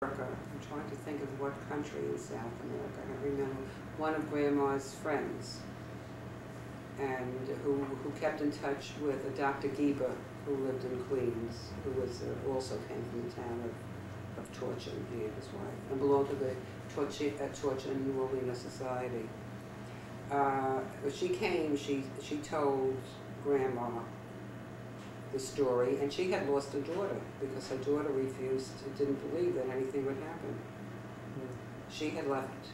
America. I'm trying to think of what country in South America. I remember one of Grandma's friends, and who kept in touch with a Dr. Giba, who lived in Queens, who was also came from the town of Torchin, he and his wife, and belonged to the Torchin New Orleans Society. When she came, she told Grandma the story, and she had lost a daughter because her daughter didn't believe that anything would happen. She had left,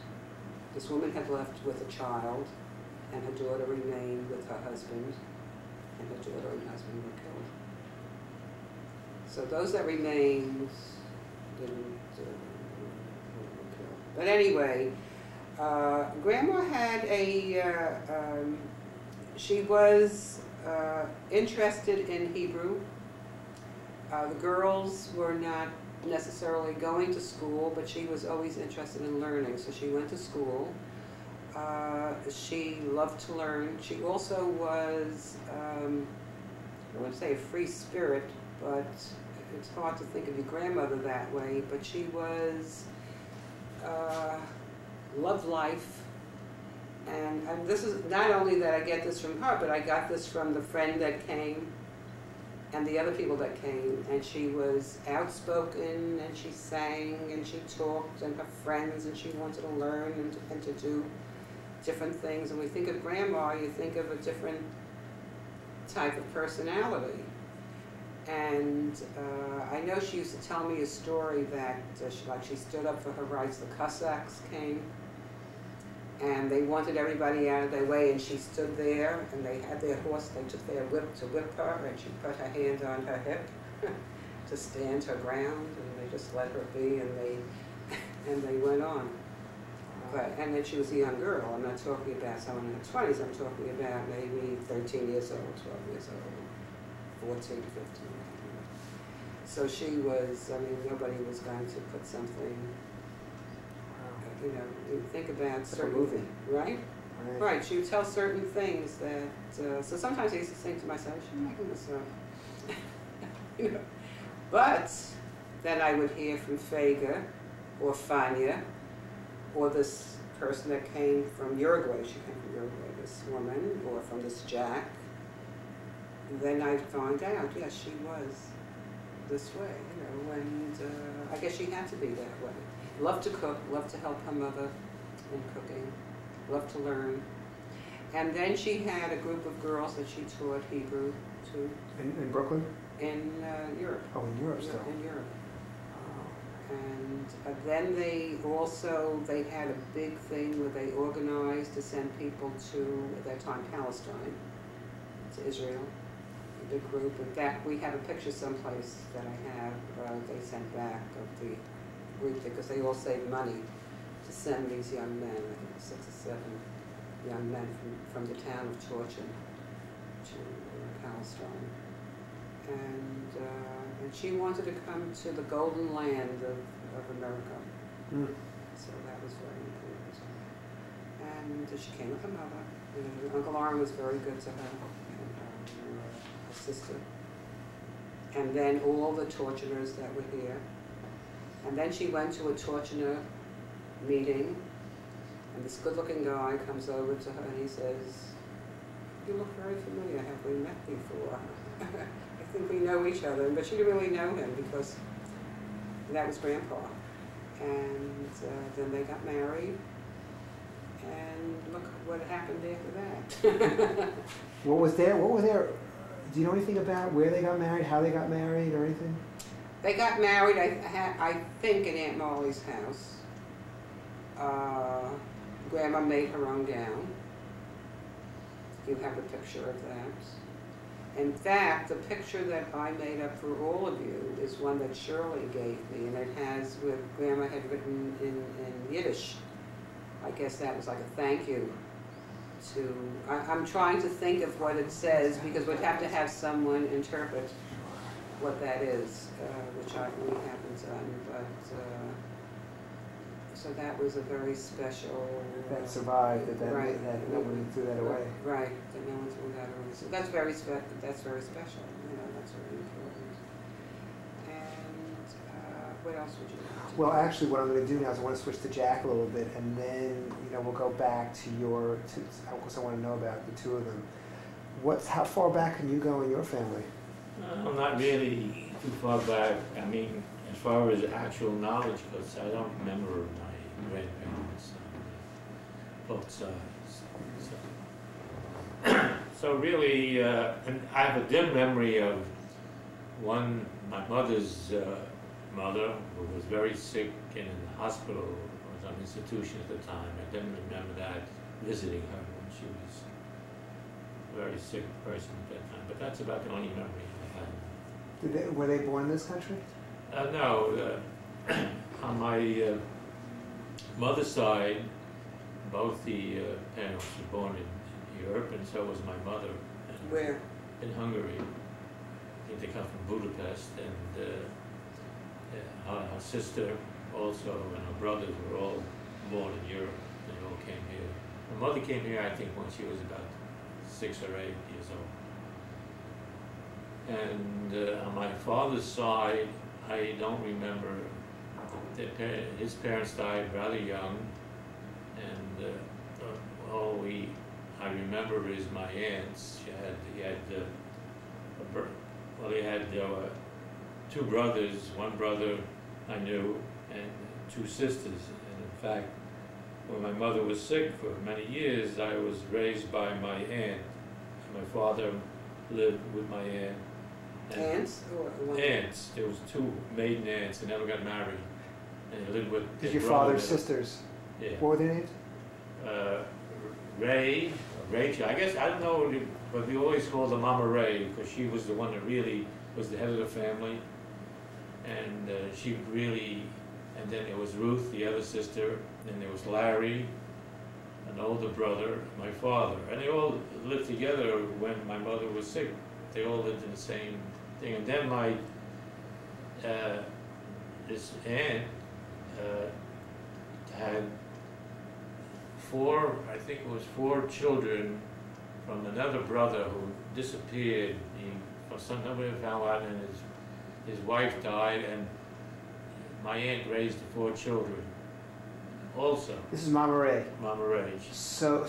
this woman had left with a child, and her daughter remained with her husband, and her daughter and husband were killed. So those that remained didn't were killed. But anyway, Grandma had she was interested in Hebrew. The girls were not necessarily going to school, but she was always interested in learning, so she went to school. She loved to learn. She also was, I wouldn't say a free spirit, but it's hard to think of your grandmother that way, but she was, loved life. And this is not only that I get this from her, but I got this from the friend that came and the other people that came. And she was outspoken, and she sang, and she talked, and her friends, and she wanted to learn and to do different things. And when you think of Grandma, you think of a different type of personality. And I know she used to tell me a story that she stood up for her rights. The Cossacks came, and they wanted everybody out of their way, and she stood there, and they had their horse, they took their whip to whip her, and she put her hand on her hip to stand her ground, and they just let her be, and they went on. And then she was a young girl. I'm not talking about someone in her 20s, I'm talking about maybe 13 years old, 12 years old, 14, 15. So she was, I mean, nobody was going to put something, you know, you think about certain movie, right? Right, she would tell certain things that, so sometimes I used to think to myself, she's making this up. You know. But then I would hear from Fega or Fania or this person that came from Uruguay, she came from Uruguay, this woman, or from this Jack. And then I'd find out, yes, she was this way, you know, and I guess she had to be that way. Loved to cook, loved to help her mother in cooking, loved to learn. And then she had a group of girls that she taught Hebrew to. In Brooklyn? In Europe. Oh, in Europe still? In Europe. And then they had a big thing where they organized to send people to, at that time, Palestine, to Israel. A big group. In fact, we have a picture someplace that I have, they sent back of the group, because they all saved money to send these young men, I think 6 or 7 young men from the town of Torchin to Palestine. And she wanted to come to the golden land of America. So that was very important. And she came with her mother. And Uncle Aaron was very good to her, and her sister. And then all the torturers that were here. And then she went to a torturer meeting, and this good-looking guy comes over to her and he says, "You look very familiar. Have we met before?" I think we know each other, but she didn't really know him because that was Grandpa. And then they got married, and look what happened after that. What was their, do you know anything about where they got married, how they got married, or anything? They got married, I think, in Aunt Molly's house. Grandma made her own gown. You have a picture of that. In fact, the picture that I made up for all of you is one that Shirley gave me, and it has what Grandma had written in Yiddish. I guess that was like a thank you to, I'm trying to think of what it says, because we'd have to have someone interpret what that is, which we haven't done, but so that was a very special. That survived, right. that no one threw that away. Right, that no one threw that away. So that's very special. You know, that's very important. And what else would you like to Well, do? actually, what I'm going to do now is I want to switch to Jack a little bit, and then we'll go back to your. Of course, I want to know about the two of them. How far back can you go in your family? I'm not really too far back. I mean, as far as actual knowledge goes, I don't remember my grandparents on both sides. So really, and I have a dim memory of my mother's mother, who was very sick in a hospital, was on institution at the time. I didn't remember that, visiting her when she was a very sick person at that time. But that's about the only memory I have. Were they born in this country? No, on my mother's side, both the parents were born in Europe, and so was my mother. And Where? in Hungary. I think they come from Budapest, and her sister also and her brothers were all born in Europe. They all came here. My mother came here, I think, when she was about 6 or 8 years old. And on my father's side, I don't remember. His parents died rather young, and all I remember is my aunts. He had 2 brothers. One brother I knew, and 2 sisters. And in fact, when my mother was sick for many years, I was raised by my aunt. My father lived with my aunt. Aunts? Aunts. There was 2 maiden aunts. They never got married, and they lived with. Did your father's sisters? Yeah. What were their names? Rachel. I guess I don't know, but we always called her Mama Ray because she was the one that really was the head of the family, and she really. And then there was Ruth, the other sister. Then there was Larry, an older brother, my father, and they all lived together when my mother was sick. They all lived in the same thing. And then my this aunt had 4, I think it was 4 children from another brother who disappeared. Nobody found out, and his wife died, and my aunt raised the 4 children. Also. This is Mama Ray. Mama Ray. So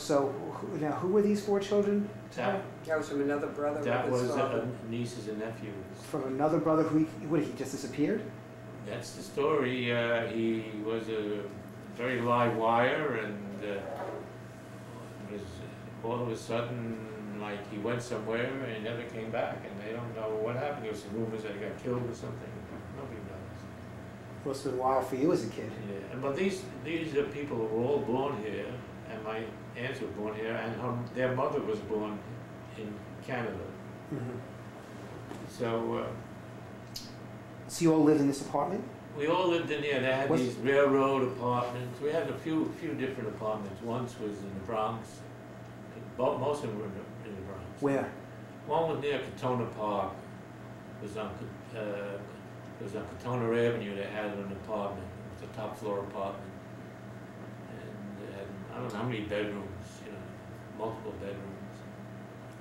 now who were these 4 children? That was from another brother. That was nieces and nephews. From another brother he just disappeared? That's the story. He was a very live wire, and was all of a sudden, like, he went somewhere and he never came back, and they don't know what happened. There was some rumors that he got killed or something. Nobody knows. Must have been wild for you as a kid. Yeah, but these are people who were all born here, and my aunts were born here, and their mother was born in Canada. Mm-hmm. So you all lived in this apartment? we all lived in there. They had these railroad apartments. We had a few different apartments. One was in the Bronx. Most of them were in the Bronx. Where? One was near Katona Park. It was on Katona Avenue. They had an apartment. It was a top floor apartment, and they had, I don't know how many bedrooms. Multiple bedrooms.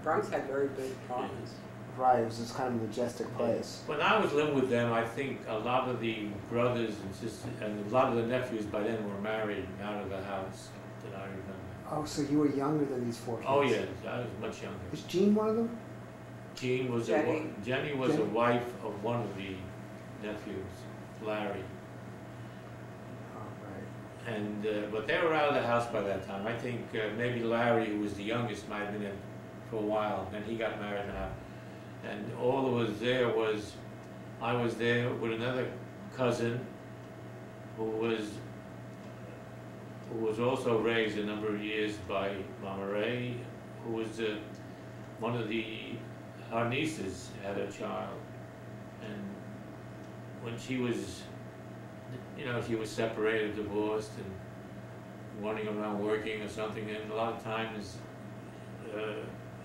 Bronx had very big apartments. Right, it was this kind of majestic place. When I was living with them, I think a lot of the brothers and sisters and a lot of the nephews by then were married out of the house that I remember. Oh, so you were younger than these 4 kids? Oh yeah, I was much younger. Was Jean one of them? Jenny was a wife of one of the nephews, Larry. Oh, right. And but they were out of the house by that time. I think maybe Larry, who was the youngest, might have been in for a while. Then he got married now. And all that was there was, I was there with another cousin who was also raised a number of years by Mama Ray, who was one of our nieces had a child. And when she was, she was separated, divorced, and running around working or something, and a lot of times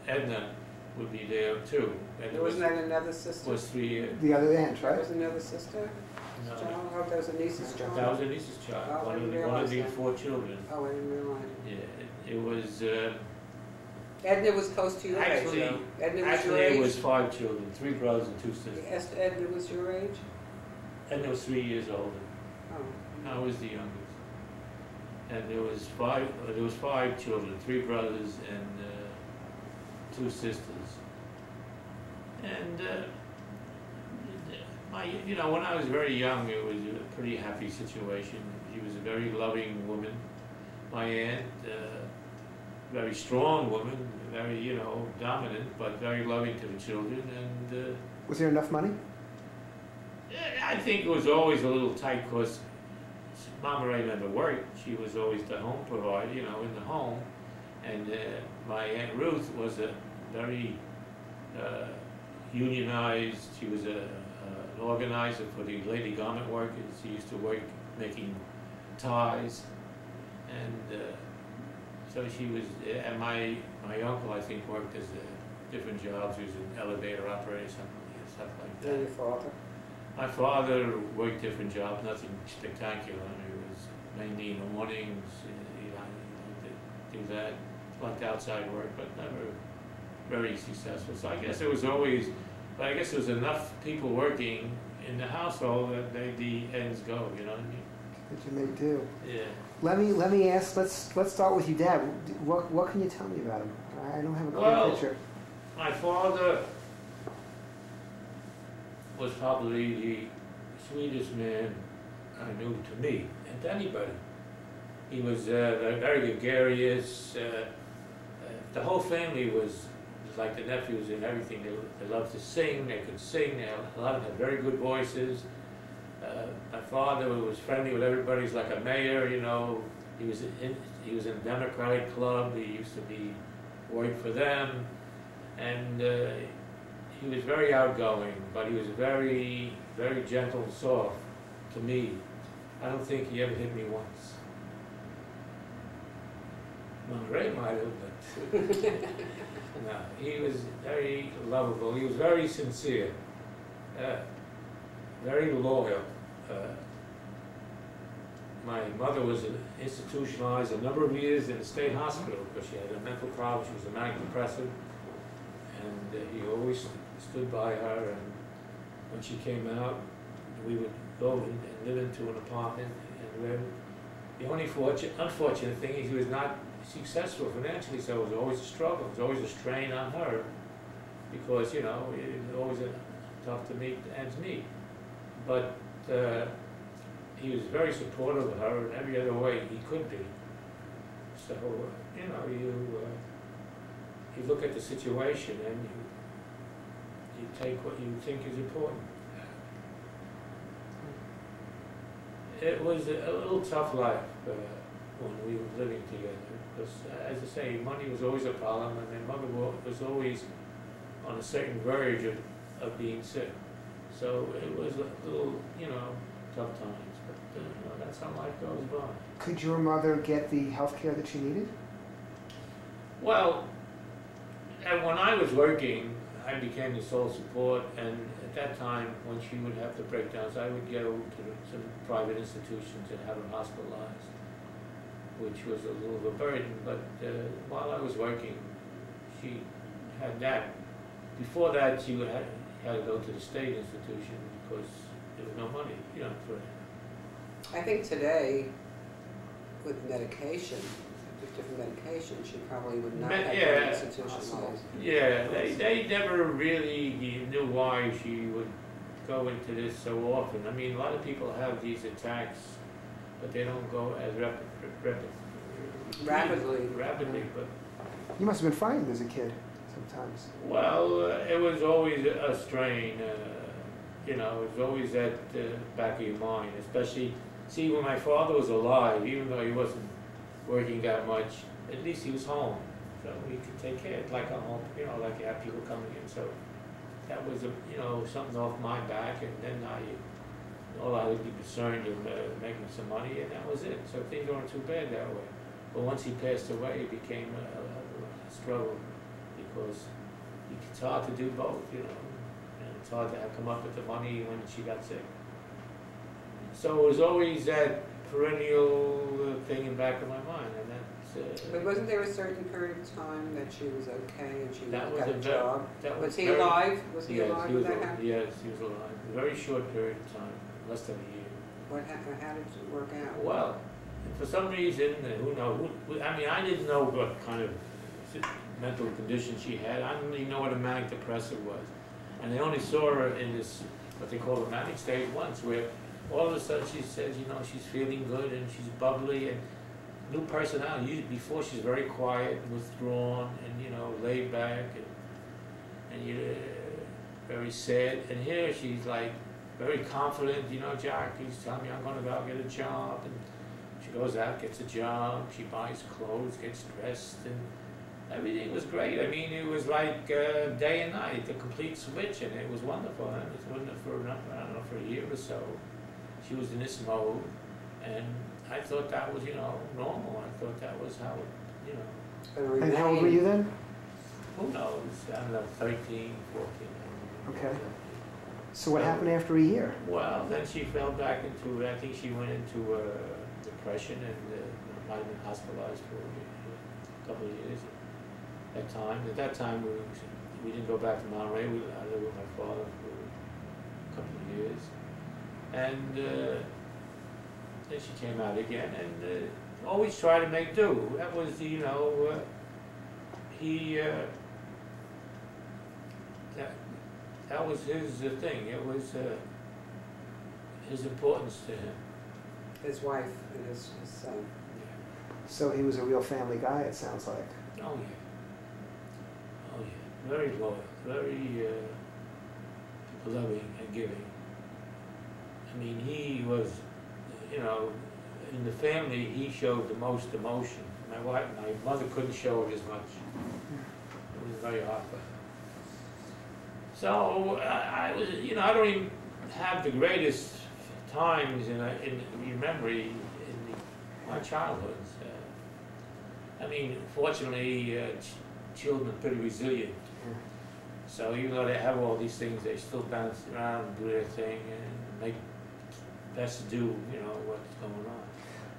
Edna would be there too. There wasn't that another sister? Was 3 years. The other aunt, right? There was another sister? No. Child? Oh, that was a niece's child? That was a niece's child. Oh, I didn't one realize of the that. 4 children. Oh, I didn't realize. Yeah, it was. Edna was close to your age, though. Edna was your age? It was 5 children, 3 brothers and 2 sisters. Edna was your age? and they was 3 years older. Oh. I was the youngest. And there was five children, 3 brothers and 2 sisters. And when I was very young, it was a pretty happy situation. She was a very loving woman. My aunt, very strong woman, very, dominant, but very loving to the children. And was there enough money? I think it was always a little tight because Mama Ray never worked. She was always the home provider, in the home. And my Aunt Ruth was a very unionized. She was an organizer for the lady garment workers. She used to work making ties. And so she was, and my uncle, I think, worked as different jobs. He was an elevator operator, stuff like that. And your father? My father worked different jobs, nothing spectacular. He was mainly in the mornings, he liked to do that, liked outside work, but never very successful. So I guess there was always, but I guess there was enough people working in the household that made the ends go, you know what I mean? That you may do. Yeah. Let me ask. Let's start with your dad. What can you tell me about him? I don't have a clear picture. My father was probably the sweetest man I knew to me and to anybody. He was very gregarious. The whole family was like the nephews and everything. They loved to sing. They could sing. A lot of them had very good voices. My father was friendly with everybody. He's like a mayor, He was in a Democratic club. He used to work for them, and he was very outgoing. But he was very, very gentle and soft to me. I don't think he ever hit me once. Mama Ray might have, but no. He was very lovable. He was very sincere. Very loyal. My mother was institutionalized a number of years in a state hospital because she had a mental problem. She was a manic depressive, and he always stood by her. And when she came out, we would go and live into an apartment and live. The only unfortunate thing is he was not successful financially, so it was always a struggle. It was always a strain on her because it was always tough to meet ends meet. But he was very supportive of her in every other way he could be. So, you look at the situation and you take what you think is important. It was a little tough life when we were living together because, as I say, money was always a problem, and my mother was always on a certain verge of being sick. So it was a little, tough times, but that's how life goes by. Could your mother get the health care that she needed? Well, when I was working, I became the sole support, and at that time, when she would have the breakdowns, I would go to some private institutions and have her hospitalized, which was a little of a burden, but while I was working, she had that. Before that, she had to go to the state institution because there was no money, for it. I think today, with medication, with different medications, she probably would not have been institutionalized. Yeah, they never really knew why she would go into this so often. I mean, a lot of people have these attacks, but they don't go as rapidly. But you must have been frightened as a kid sometimes. Well, it was always a strain. It was always at the back of your mind, especially, when my father was alive, even though he wasn't working that much, at least he was home, so we could take care of like a home, like you have people coming in, so that was, something off my back, and then all I would be concerned with making some money, and that was it, so things weren't too bad that way. But once he passed away, it became a struggle, because it's hard to do both, and it's hard to come up with the money when she got sick. So it was always that perennial thing in the back of my mind, and that's... But wasn't there a certain period of time that she was okay and she got a job? Was he alive? Was he alive when that happened? Yes, he was alive. A very short period of time. less than a year. How did it work out? Well, for some reason, who knows? I mean, I didn't know what kind of mental condition she had. I didn't even know what a manic depressive was. And they only saw her in this, what they call a manic stage once, where all of a sudden she says, you know, she's feeling good and she's bubbly and new personality. Before she's very quiet and withdrawn and, you know, laid back and very sad. And here she's like very confident, you know, Jack, he's telling me I'm going to go out and get a job. And she goes out, gets a job, she buys clothes, gets dressed, and everything was great. I mean, it was like day and night, a complete switch, and it was wonderful. And it was for, I don't know, for a year or so. She was in this mode, and I thought that was, you know, normal. I thought that was how it, you know. And how old were you then? Who knows? I don't know, 13, 14. Okay. So what happened after a year? Well, then she fell back into, I think she went into depression and might have been hospitalized for a couple of years. At that time, we didn't go back to Monterey. I lived with my father for a couple of years. And then she came out again and always tried to make do. That was, you know, that was his thing. It was his importance to him. His wife and his son. Yeah. So he was a real family guy, it sounds like. Oh yeah. Oh yeah. Very loyal, very loving and giving. I mean, he was, you know, in the family, he showed the most emotion. My mother couldn't show it as much. It was very hard for her. So I was, you know, I don't even have the greatest times in memory in my childhoods. I mean, fortunately, children are pretty resilient. So even though they have all these things, they still bounce around and do their thing and make best do, you know, what's going on.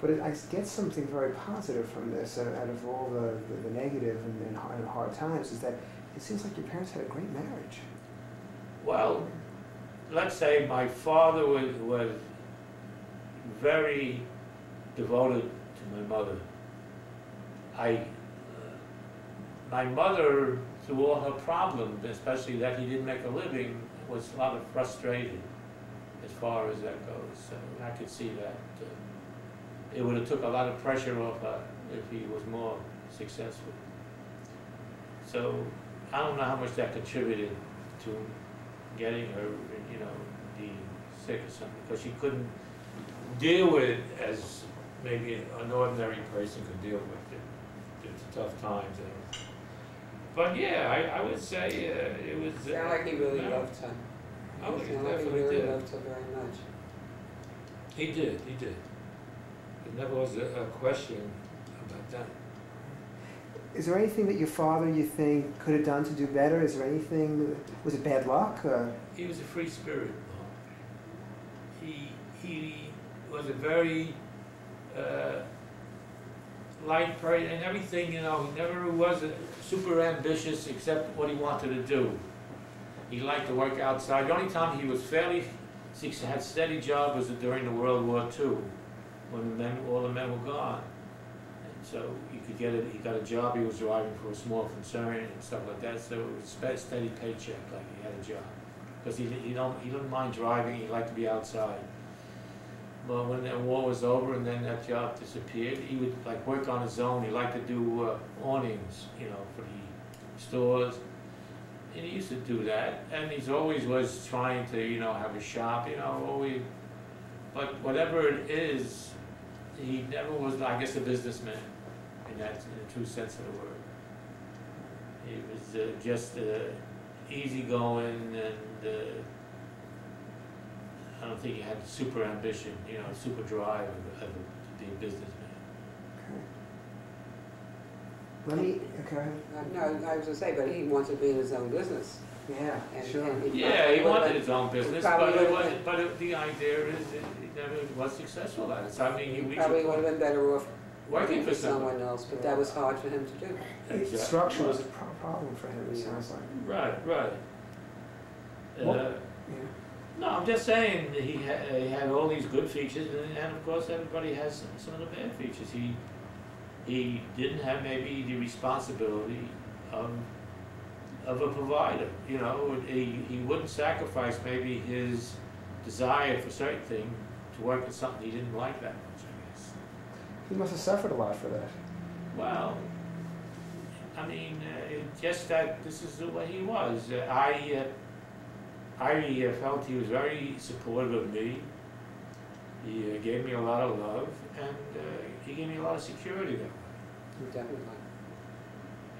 But I get something very positive from this, out of all the negative and hard times, is that it seems like your parents had a great marriage. Well, let's say my father was very devoted to my mother. My mother, through all her problems, especially that he didn't make a living, was a lot of frustrated as far as that goes. So I could see that it would have took a lot of pressure off her if he was more successful. So I don't know how much that contributed to getting her, you know, being sick or something, because she couldn't deal with it as maybe an ordinary person could deal with it. It's tough times. But yeah, I would say it was. Sound like he really loved her. Oh, he Sound like he definitely really did. loved her very much. He did. There never was a question about that. Is there anything that your father, you think, could have done to do better? Is there anything, was it bad luck? He was a free spirit. He was a very light person and everything, you know. He never was super ambitious except what he wanted to do. He liked to work outside. The only time he was had steady job was during the World War II, when all the men were gone. So he got a job, he was driving for a small concern and stuff like that, so it was a steady paycheck, like he had a job. Because he didn't mind driving, he liked to be outside. But when the war was over and then that job disappeared, he would like work on his own. He liked to do awnings, you know, for the stores. And he used to do that, and he's always was trying to, you know, have a shop, you know, always. But whatever it is, he never was, I guess, a businessman in the true sense of the word. He was just easygoing, and I don't think he had super ambition, you know, super drive to be a businessman. Let me, okay. No, I was gonna say, but he wanted to be in his own business. Yeah, And- sure. and Yeah, he wanted his own business, but probably it would've wasn't. But the idea is he never was successful at it. So I mean, He he probably would have been better off working for someone else, but that was hard for him to do. The structure was a problem for him, it sounds like. Right. Well, Uh, Yeah. No, I'm just saying he had all these good features, and of course everybody has some of the bad features. He didn't have maybe the responsibility of a provider. You know, he wouldn't sacrifice maybe his desire for certain things to work at something he didn't like that much, I guess. He must have suffered a lot for that. Well, I mean, just that this is the way he was. I felt he was very supportive of me. He gave me a lot of love, and he gave me a lot of security that way. Definitely.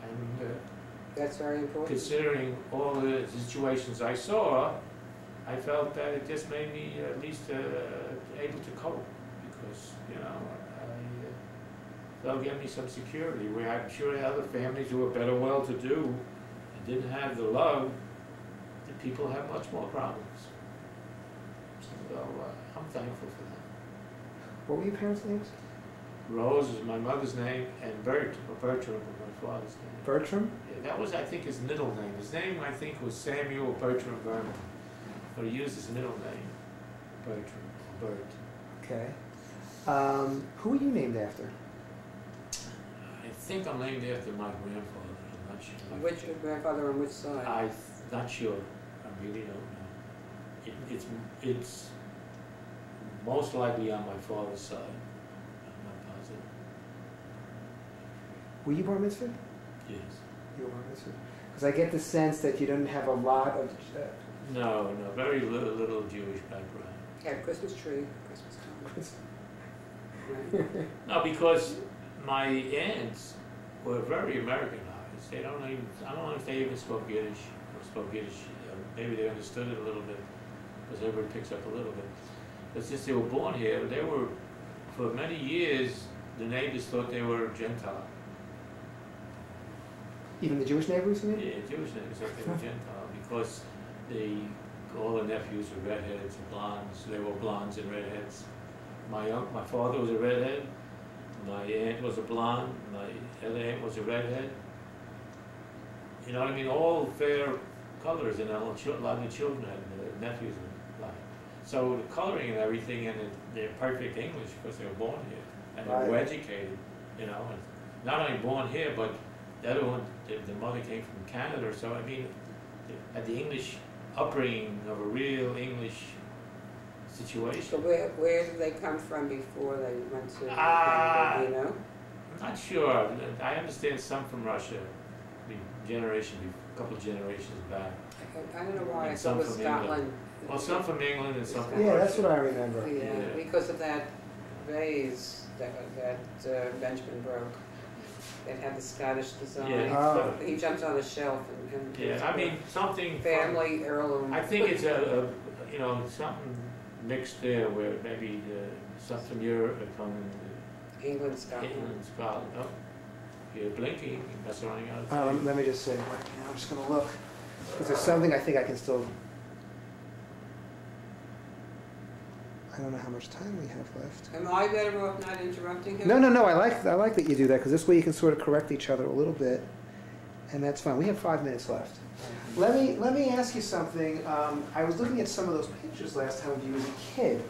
And That's very important. considering all the situations I saw, I felt that it just made me at least able to cope, because, you know, they'll give me some security, where I'm sure other families who were better well-to-do and didn't have the love, the people have much more problems. So I'm thankful for that. What were your parents' names? Rose is my mother's name, and Bertram was my father's name. Bertram? Yeah, that was, I think, his middle name. His name, I think, was Samuel Bertram Vernon, but he used his middle name, Bertram, Bert. Okay. Who were you named after? I think I'm named after my grandfather. I'm not sure. Which grandfather on which side? I'm not sure. I really don't know. It's most likely on my father's side. I'm not positive. Were you bar mitzvahed? Yes. You were bar mitzvahed. Because I get the sense that you didn't have a lot of... No, very little Jewish background. Had Christmas tree, Christmas time. Right. No, because my aunts were very Americanized. They don't even, I don't know if they even spoke Yiddish or spoke Yiddish. Maybe they understood it a little bit, because everybody picks up a little bit. But since they were born here, they were, for many years, the neighbors thought they were Gentile. Even the Jewish neighbors, you mean? Yeah, Jewish neighbors thought they were Gentile, because all the nephews were redheads and blondes. They were blondes and redheads. My father was a redhead. My aunt was a blonde. My other aunt was a redhead. You know what I mean? All fair colors, and a lot of the children had nephews and blonde. So the coloring and everything, and they're perfect English because they were born here and they were educated. You know, and not only born here, but the other one, the mother came from Canada. So I mean, had the English upbringing of a real English situation. So where did they come from before they went to Canada, you know? I'm not sure. I understand some from Russia, a couple of generations back. I don't know why, And I some thought it was from England. Scotland. Well, some from England and some from Yeah, Russia. that's what I remember. Yeah, Yeah. because of that vase that Benjamin broke. It had the Scottish design. Yeah. Oh. He jumped on a shelf and Yeah, I mean, something from, family heirloom. I think it's a something mixed there, where maybe some from Europe and from England, Scotland. England, Scotland. Oh, you're blinking. That's running out of time. Let me just say, I'm just going to look. Because there's something I think I can still... I don't know how much time we have left. Am I better off not interrupting him? No. I like that you do that, because this way you can sort of correct each other a little bit, and that's fine. We have 5 minutes left. Let me ask you something. I was looking at some of those pictures last time of you as a kid,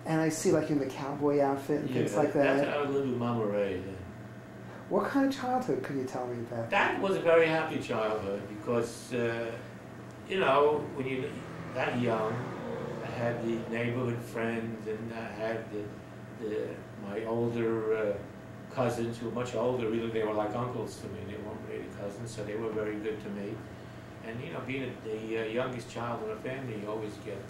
and I see like you in the cowboy outfit and things like that. That's how I lived with Mama Ray. What kind of childhood could you tell me about? That was a very happy childhood, because when you're that young, I had the neighborhood friends, and I had my older cousins who were much older. Really, they were like uncles to me. They weren't really cousins, so they were very good to me. And being the youngest child in a family, you always get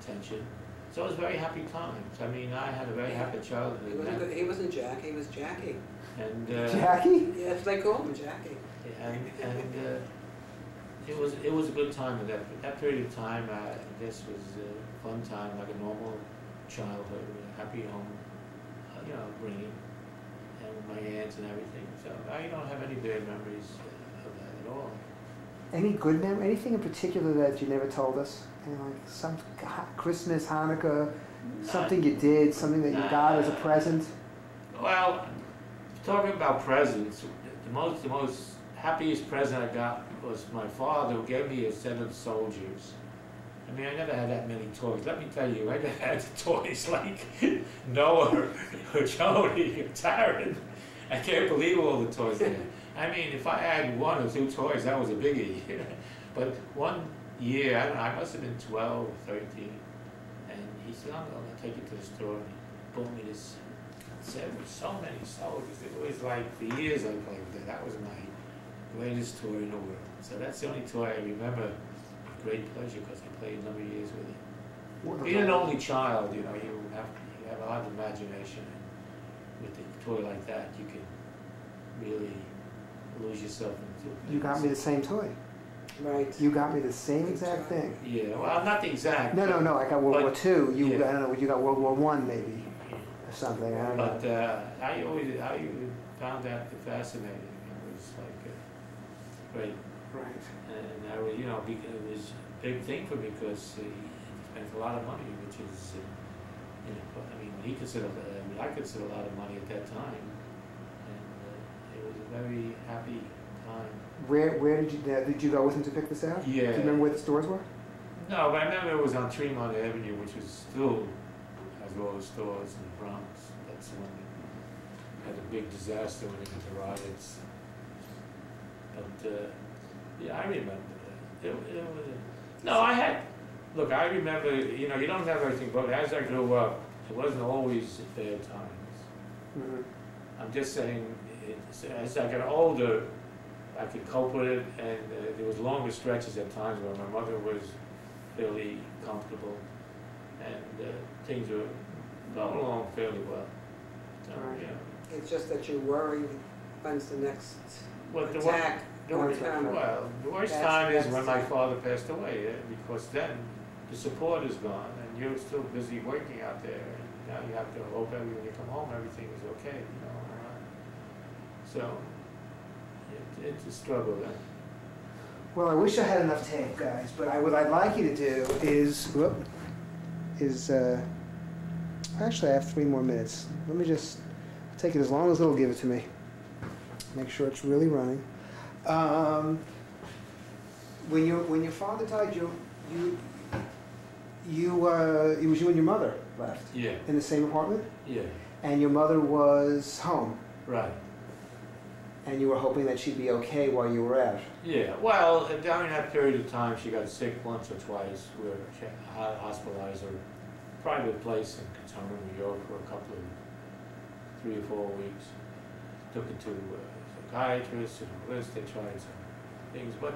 attention. So it was very happy times. I mean, I had a very happy childhood. He wasn't Jack, he was Jackie. And Jackie? Yes, they call him Jackie. and it was a good time. That period of time, I guess, was a fun time, like a normal childhood, a happy home, bringing, and my aunts and everything. So I don't have any bad memories of that at all. Any good memory? Anything in particular that you never told us? Like some Christmas, Hanukkah, something you did, something that you got as a present? Well, talking about presents, the most happiest present I got was my father, who gave me a set of soldiers. I I mean, I never had that many toys. Let me tell you, I never had toys like Noah or Jody or Taryn. I can't believe all the toys they had. I mean, if I had 1 or 2 toys, that was a biggie. But one year, I don't know, I must have been 12 or 13, and he said, I'm going to take you to the store, and he bought me this set with so many soldiers. It was like, for years I played with it. That was my greatest toy in the world. So that's the only toy I remember with great pleasure, because I played a number of years with it. Being an only child, you know, you have a lot of imagination, and with a toy like that, you can really lose yourself into things. You got me the same toy. Right. You got me the same exact thing. Yeah, well, not the exact. No. I got World War II. You, yeah. I don't know. You got World War I, maybe, or something. I don't know. But I found that fascinating. It was like great. Right. And I was, you know, it was a big thing for me because he spent a lot of money, which is, you know, I mean, I considered a lot of money at that time, and it was a very happy time. Where did you go with him to pick this out? Yeah. Do you remember where the stores were? No, but I remember it was on Tremont Avenue, which was still has all the stores in the Bronx. That's when it had a big disaster when it hit the riots. But yeah, I remember that. It was, no, I remember, you know, you don't have everything, but as I grew up, it wasn't always bad times. Mm-hmm. I'm just saying, as I got older, I could cope with it, and there was longer stretches at times where my mother was fairly comfortable, and things were going along fairly well. So, Right. yeah. It's just that you're worried when's the next Well, attack. the worst time is when my father passed away, because then the support is gone, and you're still busy working out there, and now you have to hope that when you come home everything is okay, you know. So it's a struggle then. Well, I wish I had enough tape, guys. But what I'd like you to do is actually I have 3 more minutes. Let me just take it as long as it'll give it to me. Make sure it's really running. When your father died, it was you and your mother left. Yeah. In the same apartment. Yeah. And your mother was home. Right. And you were hoping that she'd be okay while you were out. Yeah, well, during that period of time, she got sick once or twice. We hospitalized her private place in Katona, New York, for a couple of 3 or 4 weeks. Took her to a psychiatrist and a list. They tried some things, but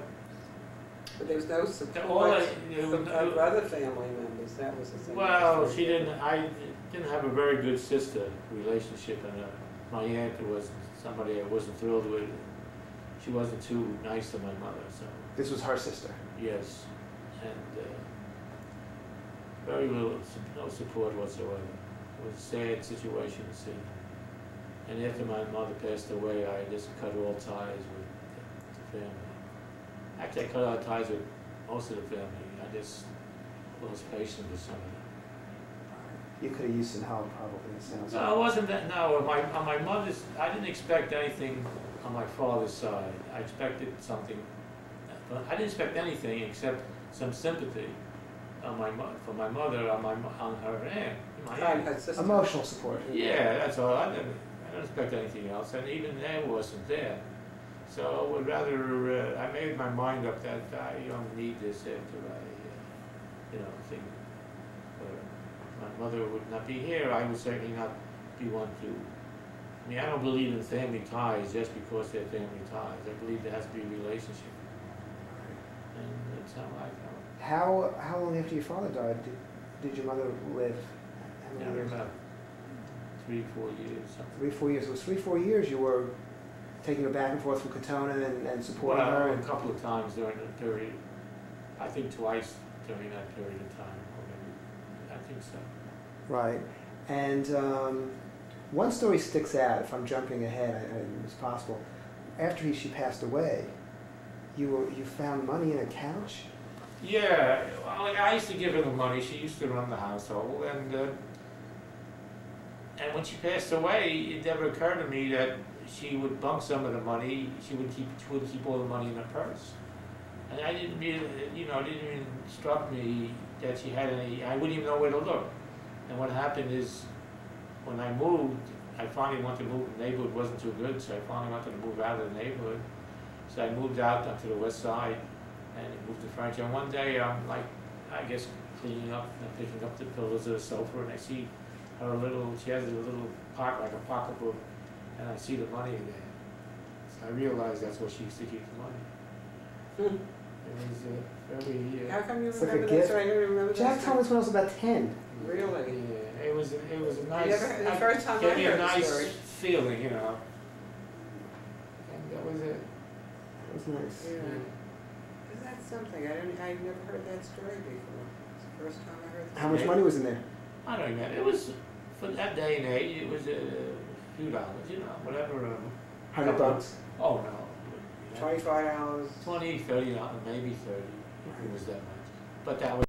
But there was no support of other family members. That was the thing. well, she didn't. I didn't have a very good sister relationship, and my aunt was somebody I wasn't thrilled with. She wasn't too nice to my mother, so. This was her sister. Yes, and very little, no support whatsoever. It was a sad situation to see. And after my mother passed away, I just cut all ties with the family. Actually, I cut all ties with most of the family. I just lost patience with some of them. You could have used some help, probably. It sounds No, it wasn't that. No, on my mother's, I didn't expect anything on my father's side. I expected something. I didn't expect anything except some sympathy on for my mother on her aunt. My aunt. Emotional support. Yeah, that's all. I didn't expect anything else, and even that wasn't there. So I would rather. I made my mind up that I don't need this after I, think. My mother would not be here, I would certainly not be one to. I mean, I don't believe in family ties just because they're family ties. I believe there has to be a relationship, and that's how I felt. How long after your father died did your mother live? How many years? About 3 or 4 years. Something. 3 or 4 years. It was 3 or 4 years you were taking her back and forth from Katona and supporting her. A couple of times during the period. I think twice during that period of time. I think so. Right. And one story sticks out, if I'm jumping ahead, it's possible. After she passed away, you found money in a couch? Yeah, well, I used to give her the money. She used to run the household, and when she passed away, it never occurred to me that she would bump some of the money. She would keep all the money in her purse. And I didn't really, it didn't even struck me that she had any, I wouldn't even know where to look. And what happened is, when I moved, I finally wanted to move, the neighborhood wasn't too good, so I finally wanted to move out of the neighborhood. So I moved out onto the west side and moved the furniture. And one day I'm like, I guess cleaning up and picking up the pillows of the sofa, and I see her little, she has a little pocket, like a pocketbook, and I see the money in there. So I realized that's where she used to keep the money. It was very, How come you It's like a remember that? gift. So I don't remember that. Jack told us when I was about 10. Really? yeah, it was a I nice, never, the first time I gave me a heard the nice story. feeling, you know. And that was it. That was nice. Yeah. Isn't that something? I never heard that story before. It's the first time I heard that. How much money was in there? I don't remember. It was, for that day and age, it was a few dollars, you know, whatever. $100. Oh, no. $25. 20, 30, maybe 30. It was that much. But that was